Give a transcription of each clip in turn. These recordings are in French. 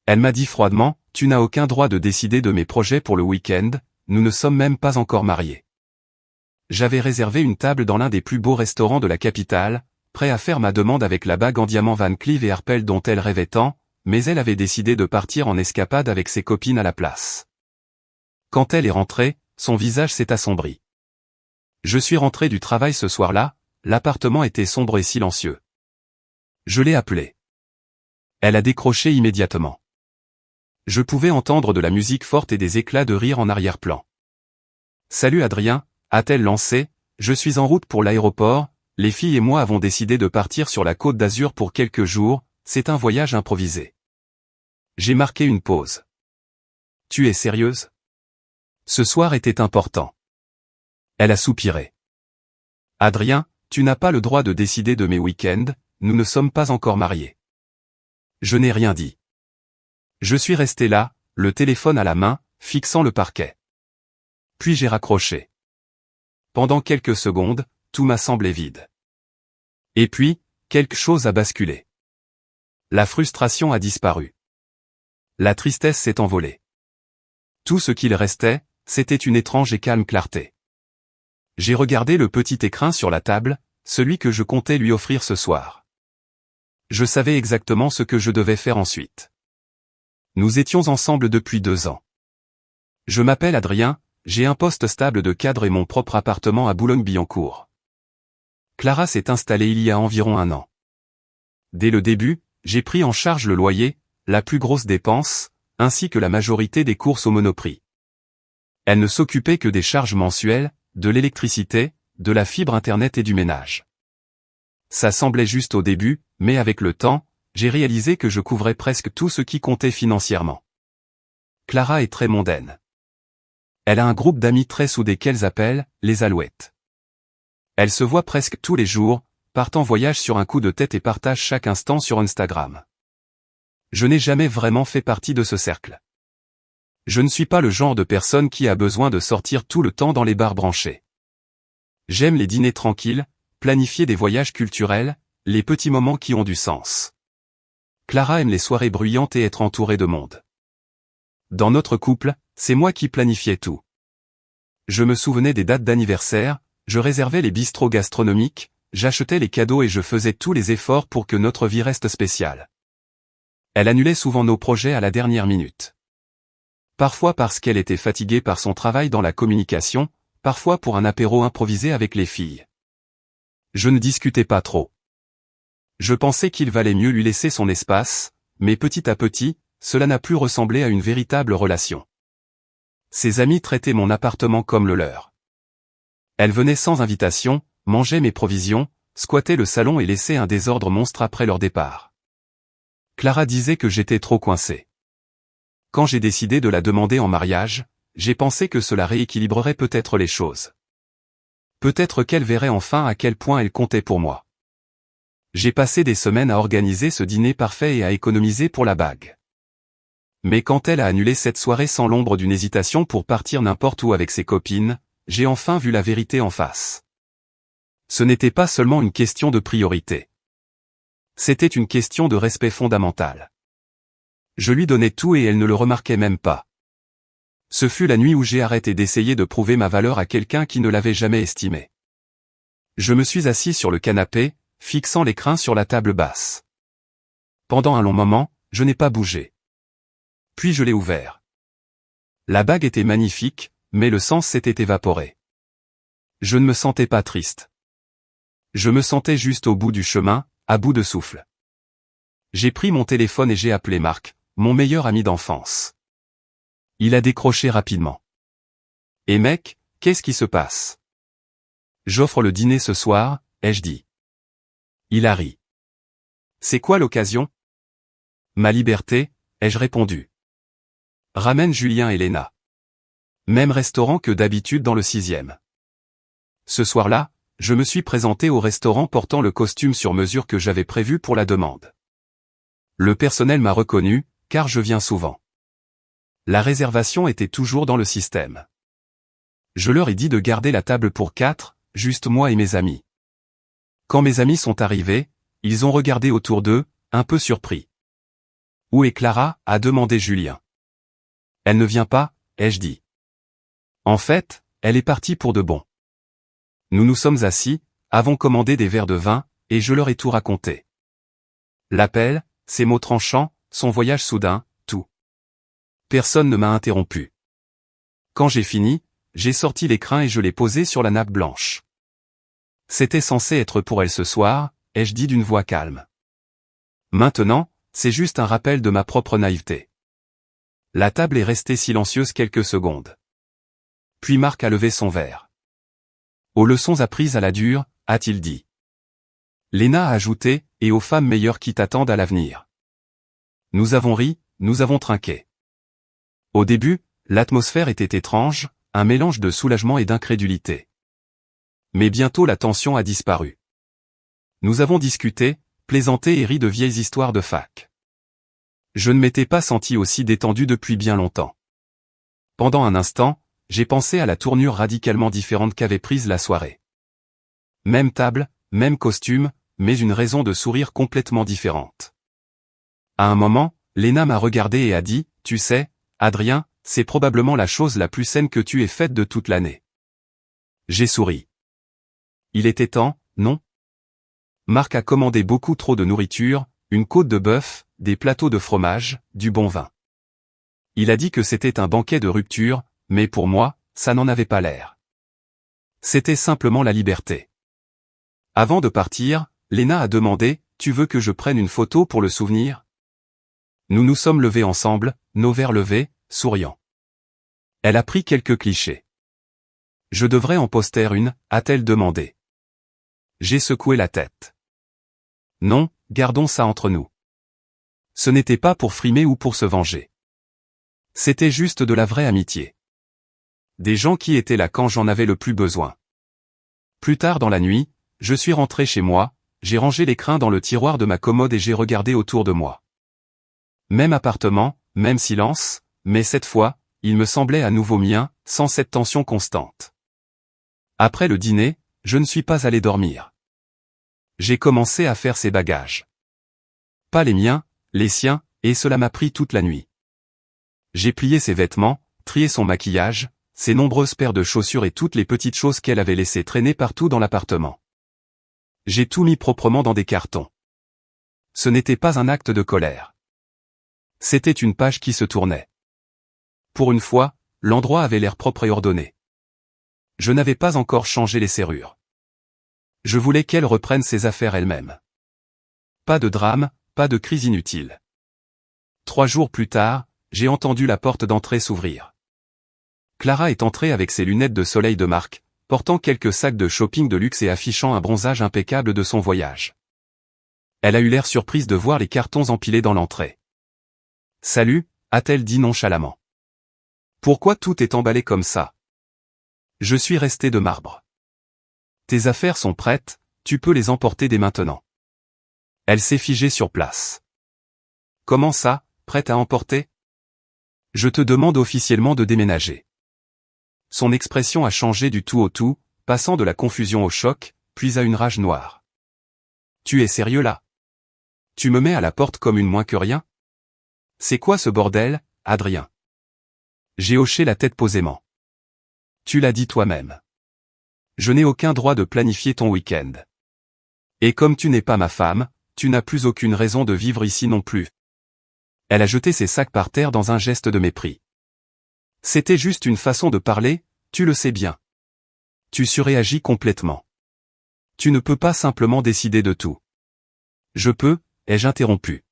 Elle m'a dit froidement, « Tu n'as aucun droit de décider de mes projets pour le week-end, nous ne sommes même pas encore mariés. » J'avais réservé une table dans l'un des plus beaux restaurants de la capitale, prêt à faire ma demande avec la bague en diamant Van Cleef & Arpels dont elle rêvait tant, mais elle avait décidé de partir en escapade avec ses copines à la place. Quand elle est rentrée, son visage s'est assombri. Je suis rentré du travail ce soir-là, l'appartement était sombre et silencieux. Je l'ai appelée. Elle a décroché immédiatement. Je pouvais entendre de la musique forte et des éclats de rire en arrière-plan. « Salut Adrien », a-t-elle lancé, « je suis en route pour l'aéroport, les filles et moi avons décidé de partir sur la Côte d'Azur pour quelques jours, c'est un voyage improvisé. » J'ai marqué une pause. « Tu es sérieuse ? Ce soir était important. » Elle a soupiré. « Adrien, tu n'as pas le droit de décider de mes week-ends, nous ne sommes pas encore mariés. » Je n'ai rien dit. Je suis resté là, le téléphone à la main, fixant le parquet. Puis j'ai raccroché. Pendant quelques secondes, tout m'a semblé vide. Et puis, quelque chose a basculé. La frustration a disparu. La tristesse s'est envolée. Tout ce qu'il restait, c'était une étrange et calme clarté. J'ai regardé le petit écrin sur la table, celui que je comptais lui offrir ce soir. Je savais exactement ce que je devais faire ensuite. Nous étions ensemble depuis 2 ans. Je m'appelle Adrien, j'ai un poste stable de cadre et mon propre appartement à Boulogne-Billancourt. Clara s'est installée il y a environ 1 an. Dès le début, j'ai pris en charge le loyer, la plus grosse dépense, ainsi que la majorité des courses au Monoprix. Elle ne s'occupait que des charges mensuelles, de l'électricité, de la fibre internet et du ménage. Ça semblait juste au début, mais avec le temps, j'ai réalisé que je couvrais presque tout ce qui comptait financièrement. Clara est très mondaine. Elle a un groupe d'amis très soudés qu'elle appelle « les Alouettes ». Elle se voit presque tous les jours, part en voyage sur un coup de tête et partage chaque instant sur Instagram. Je n'ai jamais vraiment fait partie de ce cercle. Je ne suis pas le genre de personne qui a besoin de sortir tout le temps dans les bars branchés. J'aime les dîners tranquilles, planifier des voyages culturels, les petits moments qui ont du sens. Clara aime les soirées bruyantes et être entourée de monde. Dans notre couple, c'est moi qui planifiais tout. Je me souvenais des dates d'anniversaire, je réservais les bistrots gastronomiques, j'achetais les cadeaux et je faisais tous les efforts pour que notre vie reste spéciale. Elle annulait souvent nos projets à la dernière minute. Parfois parce qu'elle était fatiguée par son travail dans la communication, parfois pour un apéro improvisé avec les filles. Je ne discutais pas trop. Je pensais qu'il valait mieux lui laisser son espace, mais petit à petit, cela n'a plus ressemblé à une véritable relation. Ses amis traitaient mon appartement comme le leur. Elle venait sans invitation, mangeait mes provisions, squattait le salon et laissait un désordre monstre après leur départ. Clara disait que j'étais trop coincé. Quand j'ai décidé de la demander en mariage, j'ai pensé que cela rééquilibrerait peut-être les choses. Peut-être qu'elle verrait enfin à quel point elle comptait pour moi. J'ai passé des semaines à organiser ce dîner parfait et à économiser pour la bague. Mais quand elle a annulé cette soirée sans l'ombre d'une hésitation pour partir n'importe où avec ses copines, j'ai enfin vu la vérité en face. Ce n'était pas seulement une question de priorité. C'était une question de respect fondamental. Je lui donnais tout et elle ne le remarquait même pas. Ce fut la nuit où j'ai arrêté d'essayer de prouver ma valeur à quelqu'un qui ne l'avait jamais estimée. Je me suis assis sur le canapé, fixant l'écrin sur la table basse. Pendant un long moment, je n'ai pas bougé. Puis je l'ai ouvert. La bague était magnifique, mais le sens s'était évaporé. Je ne me sentais pas triste. Je me sentais juste au bout du chemin, à bout de souffle. J'ai pris mon téléphone et j'ai appelé Marc, mon meilleur ami d'enfance. Il a décroché rapidement. « Et mec, qu'est-ce qui se passe ? » « J'offre le dîner ce soir, ai-je dit. Il a ri. « C'est quoi l'occasion ? » « Ma liberté, ai-je répondu. « Ramène Julien et Léna. Même restaurant que d'habitude dans le 6e. » Ce soir-là, je me suis présenté au restaurant portant le costume sur mesure que j'avais prévu pour la demande. Le personnel m'a reconnu, car je viens souvent. La réservation était toujours dans le système. Je leur ai dit de garder la table pour 4, juste moi et mes amis. Quand mes amis sont arrivés, ils ont regardé autour d'eux, un peu surpris. Où est Clara? A demandé Julien. Elle ne vient pas, ai-je dit. En fait, elle est partie pour de bon. Nous nous sommes assis, avons commandé des verres de vin, et je leur ai tout raconté. L'appel, ses mots tranchants, son voyage soudain, tout. Personne ne m'a interrompu. Quand j'ai fini, j'ai sorti l'écrin et je l'ai posé sur la nappe blanche. C'était censé être pour elle ce soir, ai-je dit d'une voix calme. Maintenant, c'est juste un rappel de ma propre naïveté. La table est restée silencieuse quelques secondes. Puis Marc a levé son verre. Aux leçons apprises à la dure, a-t-il dit. Léna a ajouté, et aux femmes meilleures qui t'attendent à l'avenir. Nous avons ri, nous avons trinqué. Au début, l'atmosphère était étrange, un mélange de soulagement et d'incrédulité. Mais bientôt la tension a disparu. Nous avons discuté, plaisanté et ri de vieilles histoires de fac. Je ne m'étais pas senti aussi détendu depuis bien longtemps. Pendant un instant, j'ai pensé à la tournure radicalement différente qu'avait prise la soirée. Même table, même costume, mais une raison de sourire complètement différente. À un moment, Léna m'a regardé et a dit, « Tu sais, Adrien, c'est probablement la chose la plus saine que tu aies faite de toute l'année. » J'ai souri. Il était temps, non? Marc a commandé beaucoup trop de nourriture, une côte de bœuf, des plateaux de fromage, du bon vin. Il a dit que c'était un banquet de rupture, mais pour moi, ça n'en avait pas l'air. C'était simplement la liberté. Avant de partir, Léna a demandé, « Tu veux que je prenne une photo pour le souvenir ?» Nous nous sommes levés ensemble, nos verres levés, souriant. Elle a pris quelques clichés. « Je devrais en poster une » a-t-elle demandé. J'ai secoué la tête. Non, gardons ça entre nous. Ce n'était pas pour frimer ou pour se venger. C'était juste de la vraie amitié. Des gens qui étaient là quand j'en avais le plus besoin. Plus tard dans la nuit, je suis rentré chez moi, j'ai rangé l'écrin dans le tiroir de ma commode et j'ai regardé autour de moi. Même appartement, même silence, mais cette fois, il me semblait à nouveau mien, sans cette tension constante. Après le dîner, je ne suis pas allé dormir. J'ai commencé à faire ses bagages. Pas les miens, les siens, et cela m'a pris toute la nuit. J'ai plié ses vêtements, trié son maquillage, ses nombreuses paires de chaussures et toutes les petites choses qu'elle avait laissées traîner partout dans l'appartement. J'ai tout mis proprement dans des cartons. Ce n'était pas un acte de colère. C'était une page qui se tournait. Pour une fois, l'endroit avait l'air propre et ordonné. Je n'avais pas encore changé les serrures. Je voulais qu'elle reprenne ses affaires elle-même. Pas de drame, pas de crise inutile. 3 jours plus tard, j'ai entendu la porte d'entrée s'ouvrir. Clara est entrée avec ses lunettes de soleil de marque, portant quelques sacs de shopping de luxe et affichant un bronzage impeccable de son voyage. Elle a eu l'air surprise de voir les cartons empilés dans l'entrée. « Salut » a-t-elle dit nonchalamment. « Pourquoi tout est emballé comme ça ?» Je suis resté de marbre. « Tes affaires sont prêtes, tu peux les emporter dès maintenant. » Elle s'est figée sur place. « Comment ça, prête à emporter ? Je te demande officiellement de déménager. » Son expression a changé du tout au tout, passant de la confusion au choc, puis à une rage noire. « Tu es sérieux là ? Tu me mets à la porte comme une moins que rien ? C'est quoi ce bordel, Adrien ? » J'ai hoché la tête posément. « Tu l'as dit toi-même. Je n'ai aucun droit de planifier ton week-end. Et comme tu n'es pas ma femme, tu n'as plus aucune raison de vivre ici non plus. » Elle a jeté ses sacs par terre dans un geste de mépris. C'était juste une façon de parler, tu le sais bien. Tu surréagis complètement. Tu ne peux pas simplement décider de tout. Je peux, ai-je interrompu.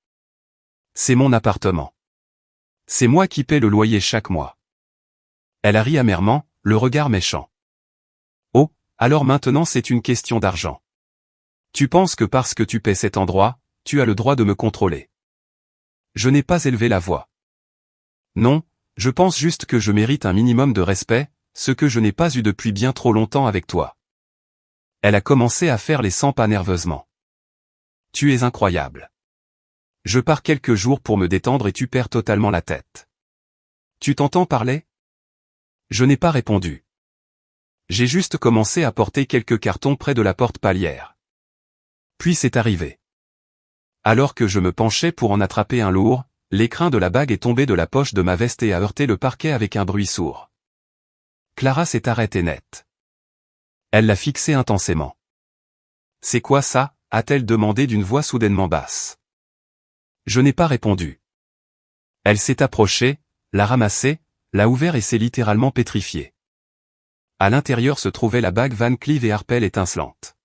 C'est mon appartement. C'est moi qui paie le loyer chaque mois. Elle a ri amèrement, le regard méchant. Oh, alors maintenant c'est une question d'argent. Tu penses que parce que tu paies cet endroit, tu as le droit de me contrôler. Je n'ai pas élevé la voix. Non, je pense juste que je mérite un minimum de respect, ce que je n'ai pas eu depuis bien trop longtemps avec toi. Elle a commencé à faire les 100 pas nerveusement. Tu es incroyable. Je pars quelques jours pour me détendre et tu perds totalement la tête. Tu t'entends parler ? Je n'ai pas répondu. J'ai juste commencé à porter quelques cartons près de la porte palière. Puis c'est arrivé. Alors que je me penchais pour en attraper un lourd, l'écrin de la bague est tombé de la poche de ma veste et a heurté le parquet avec un bruit sourd. Clara s'est arrêtée net. Elle l'a fixé intensément. « C'est quoi ça ?» a-t-elle demandé d'une voix soudainement basse. Je n'ai pas répondu. Elle s'est approchée, l'a ramassé, l'a ouvert et s'est littéralement pétrifiée. À l'intérieur se trouvait la bague Van Cleef & Arpels étincelante.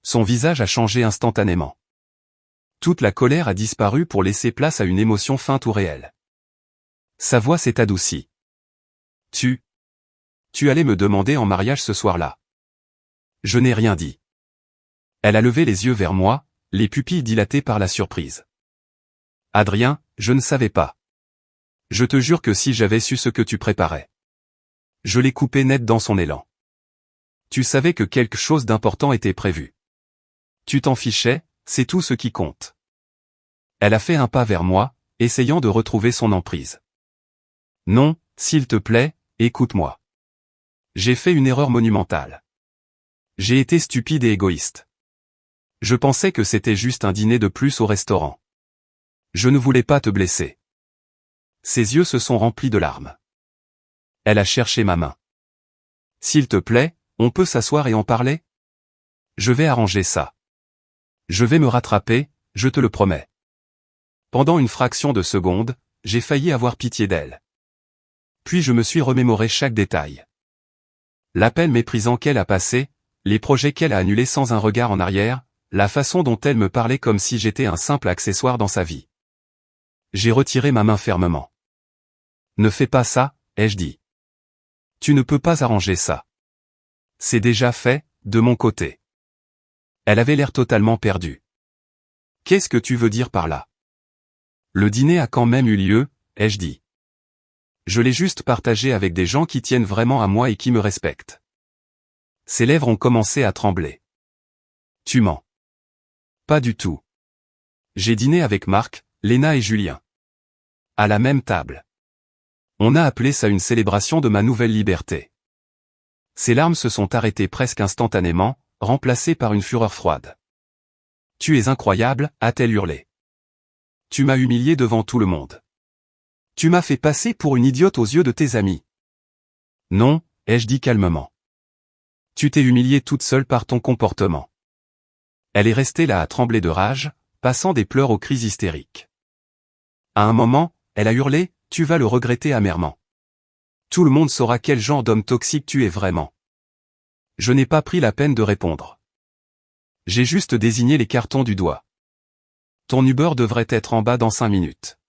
Son visage a changé instantanément. Toute la colère a disparu pour laisser place à une émotion feinte ou réelle. Sa voix s'est adoucie. Tu allais me demander en mariage ce soir-là. Je n'ai rien dit. Elle a levé les yeux vers moi, les pupilles dilatées par la surprise. Adrien, je ne savais pas. Je te jure que si j'avais su ce que tu préparais. Je l'ai coupé net dans son élan. Tu savais que quelque chose d'important était prévu. Tu t'en fichais, c'est tout ce qui compte. Elle a fait un pas vers moi, essayant de retrouver son emprise. Non, s'il te plaît, écoute-moi. J'ai fait une erreur monumentale. J'ai été stupide et égoïste. Je pensais que c'était juste un dîner de plus au restaurant. Je ne voulais pas te blesser. Ses yeux se sont remplis de larmes. Elle a cherché ma main. S'il te plaît, on peut s'asseoir et en parler? Je vais arranger ça. Je vais me rattraper, je te le promets. Pendant une fraction de seconde, j'ai failli avoir pitié d'elle. Puis je me suis remémoré chaque détail. L'appel méprisant qu'elle a passé, les projets qu'elle a annulés sans un regard en arrière, la façon dont elle me parlait comme si j'étais un simple accessoire dans sa vie. J'ai retiré ma main fermement. Ne fais pas ça, ai-je dit. Tu ne peux pas arranger ça. C'est déjà fait, de mon côté. Elle avait l'air totalement perdue. Qu'est-ce que tu veux dire par là? Le dîner a quand même eu lieu, ai-je dit. Je l'ai juste partagé avec des gens qui tiennent vraiment à moi et qui me respectent. Ses lèvres ont commencé à trembler. Tu mens. Pas du tout. J'ai dîné avec Marc, Léna et Julien. À la même table. On a appelé ça une célébration de ma nouvelle liberté. Ses larmes se sont arrêtées presque instantanément, remplacées par une fureur froide. Tu es incroyable, a-t-elle hurlé. Tu m'as humilié devant tout le monde. Tu m'as fait passer pour une idiote aux yeux de tes amis. Non, ai-je dit calmement. Tu t'es humiliée toute seule par ton comportement. Elle est restée là à trembler de rage, passant des pleurs aux cris hystériques. À un moment, elle a hurlé, tu vas le regretter amèrement. Tout le monde saura quel genre d'homme toxique tu es vraiment. Je n'ai pas pris la peine de répondre. J'ai juste désigné les cartons du doigt. Ton Uber devrait être en bas dans 5 minutes.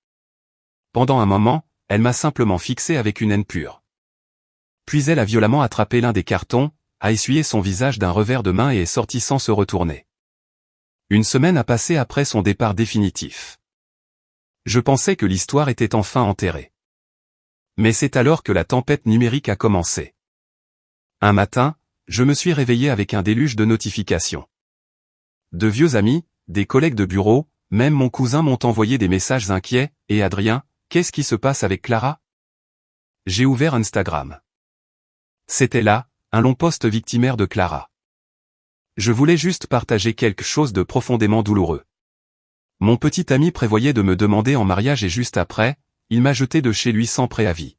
Pendant un moment, elle m'a simplement fixé avec une haine pure. Puis elle a violemment attrapé l'un des cartons, a essuyé son visage d'un revers de main et est sortie sans se retourner. Une semaine a passé après son départ définitif. Je pensais que l'histoire était enfin enterrée. Mais c'est alors que la tempête numérique a commencé. Un matin, je me suis réveillé avec un déluge de notifications. De vieux amis, des collègues de bureau, même mon cousin m'ont envoyé des messages inquiets, et Adrien, qu'est-ce qui se passe avec Clara? J'ai ouvert Instagram. C'était là, un long post victimaire de Clara. Je voulais juste partager quelque chose de profondément douloureux. Mon petit ami prévoyait de me demander en mariage et juste après, il m'a jeté de chez lui sans préavis.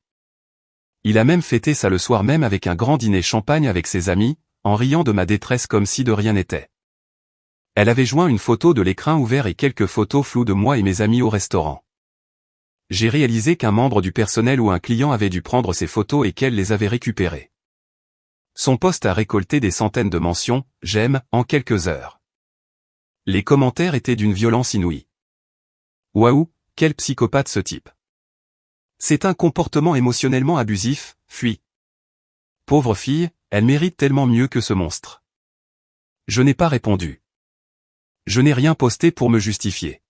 Il a même fêté ça le soir même avec un grand dîner champagne avec ses amis, en riant de ma détresse comme si de rien n'était. Elle avait joint une photo de l'écrin ouvert et quelques photos floues de moi et mes amis au restaurant. J'ai réalisé qu'un membre du personnel ou un client avait dû prendre ces photos et qu'elle les avait récupérées. Son post a récolté des centaines de mentions, j'aime, en quelques heures. Les commentaires étaient d'une violence inouïe. Waouh, quel psychopathe ce type. C'est un comportement émotionnellement abusif, fuis. Pauvre fille, elle mérite tellement mieux que ce monstre. Je n'ai pas répondu. Je n'ai rien posté pour me justifier.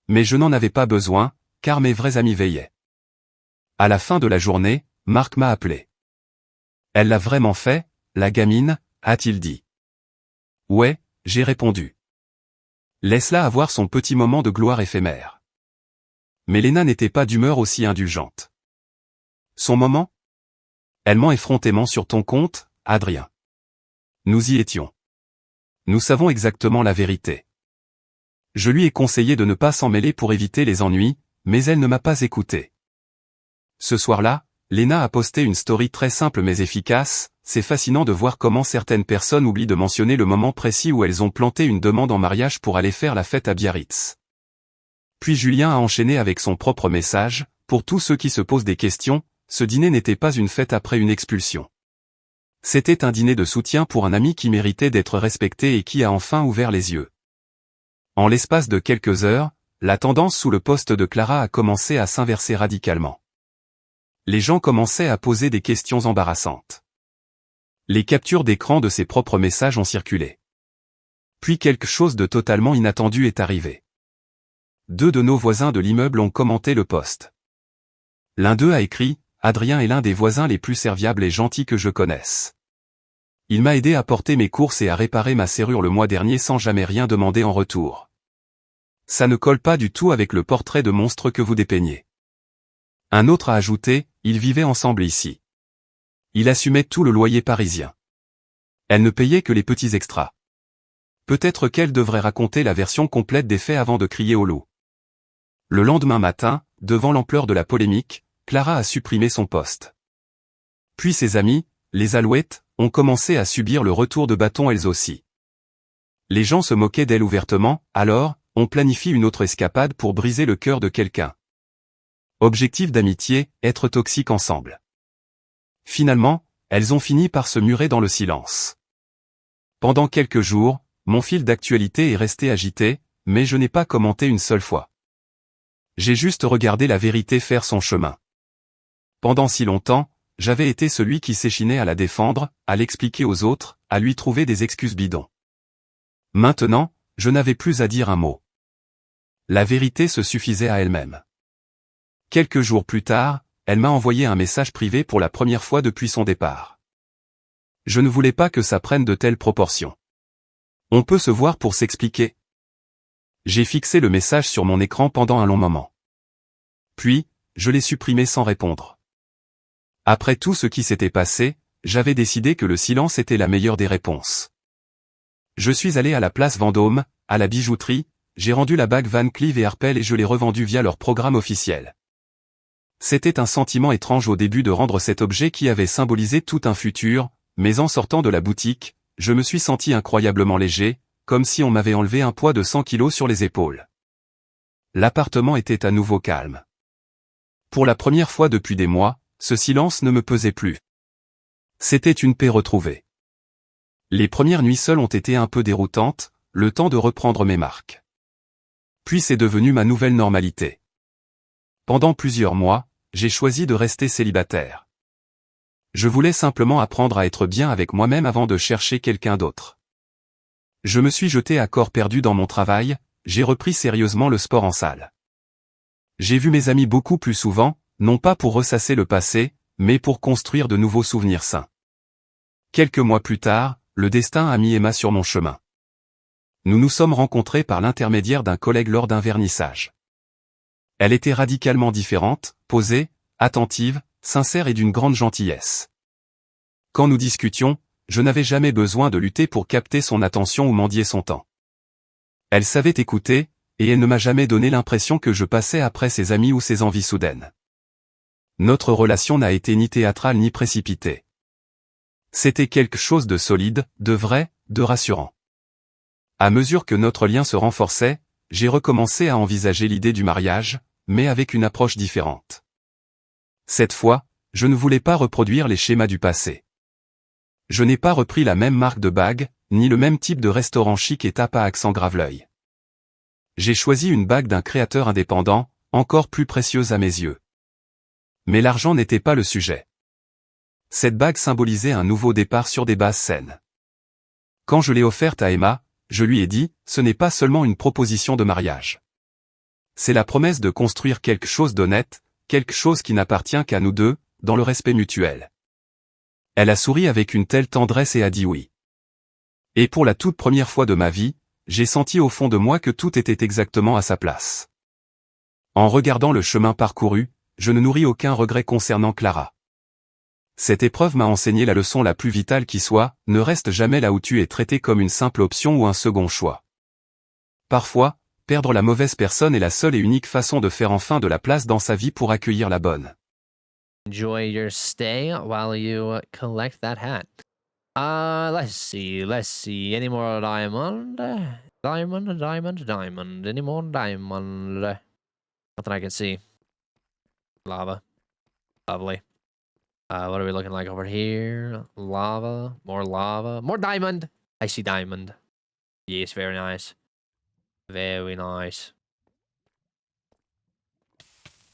Mais je n'en avais pas besoin, car mes vrais amis veillaient. À la fin de la journée, Marc m'a appelé. Elle l'a vraiment fait, la gamine, a-t-il dit. Ouais, j'ai répondu. Laisse-la avoir son petit moment de gloire éphémère. Mais Léna n'était pas d'humeur aussi indulgente. Son moment? Elle ment effrontément sur ton compte, Adrien. Nous y étions. Nous savons exactement la vérité. Je lui ai conseillé de ne pas s'en mêler pour éviter les ennuis, mais elle ne m'a pas écouté. Ce soir-là, Lena a posté une story très simple mais efficace. C'est fascinant de voir comment certaines personnes oublient de mentionner le moment précis où elles ont planté une demande en mariage pour aller faire la fête à Biarritz. Puis Julien a enchaîné avec son propre message. Pour tous ceux qui se posent des questions, ce dîner n'était pas une fête après une expulsion. C'était un dîner de soutien pour un ami qui méritait d'être respecté et qui a enfin ouvert les yeux. En l'espace de quelques heures, la tendance sous le post de Clara a commencé à s'inverser radicalement. Les gens commençaient à poser des questions embarrassantes. Les captures d'écran de ses propres messages ont circulé. Puis quelque chose de totalement inattendu est arrivé. 2 de nos voisins de l'immeuble ont commenté le post. L'un d'eux a écrit « Adrien est l'un des voisins les plus serviables et gentils que je connaisse. Il m'a aidé à porter mes courses et à réparer ma serrure le mois dernier sans jamais rien demander en retour. Ça ne colle pas du tout avec le portrait de monstre que vous dépeignez. » Un autre a ajouté « Ils vivaient ensemble ici. Il assumait tout le loyer parisien. Elle ne payait que les petits extras. Peut-être qu'elle devrait raconter la version complète des faits avant de crier au loup. » Le lendemain matin, devant l'ampleur de la polémique, Clara a supprimé son post. Puis ses amis, les Alouettes, ont commencé à subir le retour de bâton elles aussi. Les gens se moquaient d'elle ouvertement, alors, on planifie une autre escapade pour briser le cœur de quelqu'un. Objectif d'amitié, être toxiques ensemble. Finalement, elles ont fini par se murer dans le silence. Pendant quelques jours, mon fil d'actualité est resté agité, mais je n'ai pas commenté une seule fois. J'ai juste regardé la vérité faire son chemin. Pendant si longtemps, j'avais été celui qui s'échinait à la défendre, à l'expliquer aux autres, à lui trouver des excuses bidons. Maintenant, je n'avais plus à dire un mot. La vérité se suffisait à elle-même. Quelques jours plus tard, elle m'a envoyé un message privé pour la première fois depuis son départ. Je ne voulais pas que ça prenne de telles proportions. On peut se voir pour s'expliquer. J'ai fixé le message sur mon écran pendant un long moment. Puis, je l'ai supprimé sans répondre. Après tout ce qui s'était passé, j'avais décidé que le silence était la meilleure des réponses. Je suis allé à la place Vendôme, à la bijouterie, j'ai rendu la bague Van Cleef & Arpels et je l'ai revendue via leur programme officiel. C'était un sentiment étrange au début de rendre cet objet qui avait symbolisé tout un futur, mais en sortant de la boutique, je me suis senti incroyablement léger, comme si on m'avait enlevé un poids de 100 kilos sur les épaules. L'appartement était à nouveau calme. Pour la première fois depuis des mois, ce silence ne me pesait plus. C'était une paix retrouvée. Les premières nuits seules ont été un peu déroutantes, le temps de reprendre mes marques. Puis c'est devenu ma nouvelle normalité. Pendant plusieurs mois, j'ai choisi de rester célibataire. Je voulais simplement apprendre à être bien avec moi-même avant de chercher quelqu'un d'autre. Je me suis jeté à corps perdu dans mon travail, j'ai repris sérieusement le sport en salle. J'ai vu mes amis beaucoup plus souvent, non pas pour ressasser le passé, mais pour construire de nouveaux souvenirs sains. Quelques mois plus tard, le destin a mis Emma sur mon chemin. Nous nous sommes rencontrés par l'intermédiaire d'un collègue lors d'un vernissage. Elle était radicalement différente, posée, attentive, sincère et d'une grande gentillesse. Quand nous discutions, je n'avais jamais besoin de lutter pour capter son attention ou mendier son temps. Elle savait écouter, et elle ne m'a jamais donné l'impression que je passais après ses amis ou ses envies soudaines. Notre relation n'a été ni théâtrale ni précipitée. C'était quelque chose de solide, de vrai, de rassurant. À mesure que notre lien se renforçait, j'ai recommencé à envisager l'idée du mariage, mais avec une approche différente. Cette fois, je ne voulais pas reproduire les schémas du passé. Je n'ai pas repris la même marque de bague, ni le même type de restaurant chic et tape à accent grave-l'œil. J'ai choisi une bague d'un créateur indépendant, encore plus précieuse à mes yeux. Mais l'argent n'était pas le sujet. Cette bague symbolisait un nouveau départ sur des bases saines. Quand je l'ai offerte à Emma, je lui ai dit, ce n'est pas seulement une proposition de mariage. C'est la promesse de construire quelque chose d'honnête, quelque chose qui n'appartient qu'à nous deux, dans le respect mutuel. Elle a souri avec une telle tendresse et a dit oui. Et pour la toute première fois de ma vie, j'ai senti au fond de moi que tout était exactement à sa place. En regardant le chemin parcouru, je ne nourris aucun regret concernant Clara. Cette épreuve m'a enseigné la leçon la plus vitale qui soit, ne reste jamais là où tu es traité comme une simple option ou un second choix. Parfois, Perdre la mauvaise personne est la seule et unique façon de faire enfin de la place dans sa vie pour accueillir la bonne. Enjoy your stay while you collect that hat. Let's see. Any more diamond? Diamond. Any more diamond? Nothing I can see. Lava. Lovely. What are we looking like over here? Lava. More diamond. I see diamond. Yes, very nice. Very nice.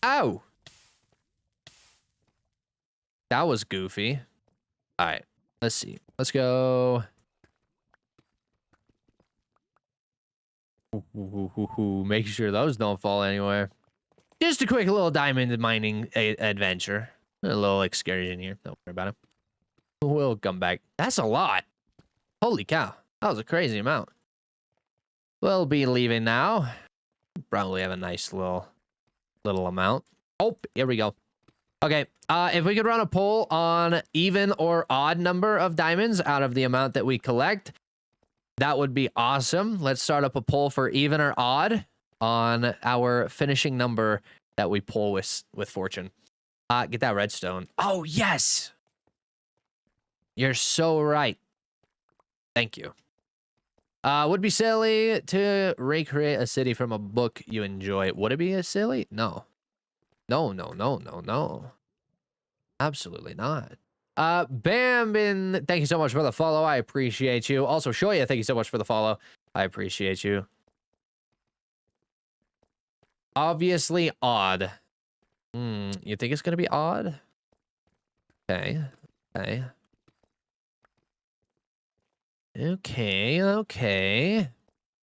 Ow! That was goofy. Alright, let's see. Let's go. Make sure those don't fall anywhere. Just a quick little diamond mining adventure. A little excursion here. Don't worry about it. We'll come back. That's a lot. Holy cow. That was a crazy amount. We'll be leaving now. Probably have a nice little amount. Oh, here we go. Okay, if we could run a poll on even or odd number of diamonds out of the amount that we collect, that would be awesome. Let's start up a poll for even or odd on our finishing number that we pull with fortune. Get that redstone. Oh, yes! You're so right. Thank you. Would be silly to recreate a city from a book you enjoy. Would it be silly? No. No. Absolutely not. Bambin, thank you so much for the follow. I appreciate you. Also, Shoya, thank you so much for the follow. I appreciate you. Obviously odd. You think it's gonna be odd? Okay.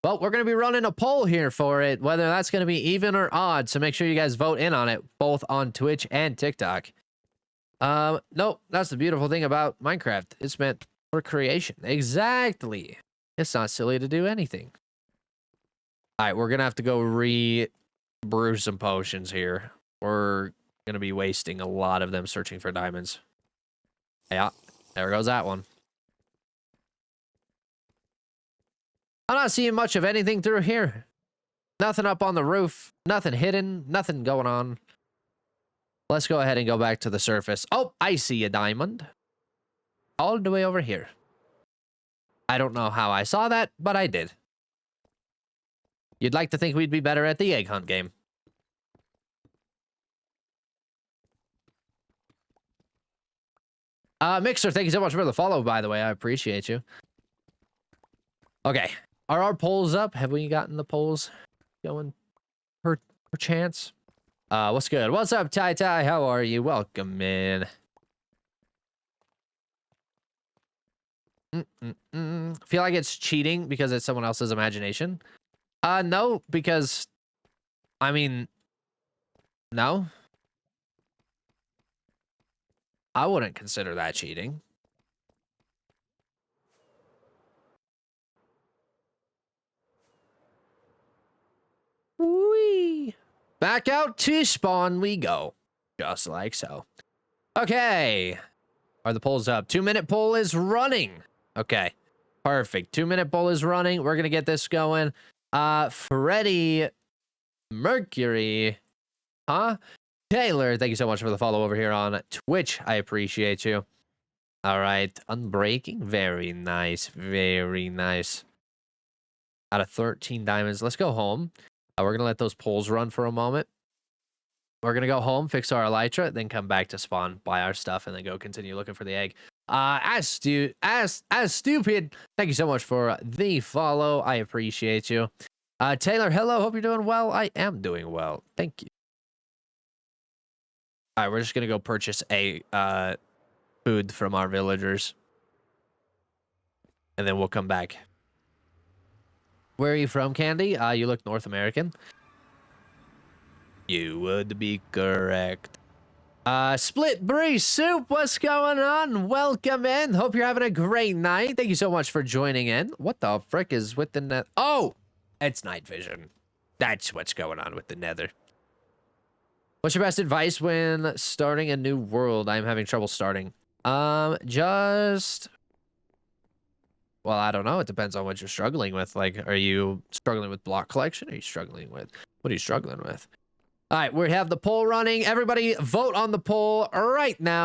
Well, we're going to be running a poll here for it, whether that's going to be even or odd. So make sure you guys vote in on it, both on Twitch and TikTok. Nope, that's the beautiful thing about Minecraft. It's meant for creation. Exactly. It's not silly to do anything. All right, we're going to have to go brew some potions here. We're going to be wasting a lot of them searching for diamonds. Yeah, there goes that one. I'm not seeing much of anything through here. Nothing up on the roof. Nothing hidden. Nothing going on. Let's go ahead and go back to the surface. Oh, I see a diamond. All the way over here. I don't know how I saw that, but I did. You'd like to think we'd be better at the egg hunt game. Mixer, thank you so much for the follow, by the way. I appreciate you. Okay. Are our polls up? Have we gotten the polls going per chance? What's good? What's up, Tai? How are you? Welcome in. Feel like it's cheating because it's someone else's imagination? No, because, I mean, no. I wouldn't consider that cheating. Whee! Back out to spawn we go. Just like so. Okay. Are the polls up? 2-minute poll is running. Okay. Perfect. 2-minute poll is running. We're going to get this going. Freddie Mercury. Huh? Taylor, thank you so much for the follow over here on Twitch. I appreciate you. All right. Unbreaking. Very nice. Very nice. Out of 13 diamonds. Let's go home. We're going to let those polls run for a moment. We're going to go home, fix our elytra, then come back to spawn, buy our stuff, and then go continue looking for the egg. As stupid, thank you so much for the follow. I appreciate you. Taylor, hello. Hope you're doing well. I am doing well. Thank you. All right, we're just going to go purchase a food from our villagers. And then we'll come back. Where are you from, Candy? You look North American. You would be correct. Split Breeze Soup, what's going on? Welcome in. Hope you're having a great night. Thank you so much for joining in. What the frick is with the net? Oh, it's night vision. That's what's going on with the nether. What's your best advice when starting a new world? I'm having trouble starting. Just Well, I don't know. It depends on what you're struggling with. Like, are you struggling with block collection? Are you struggling with, what are you struggling with? All right, we have the poll running. Everybody vote on the poll right now.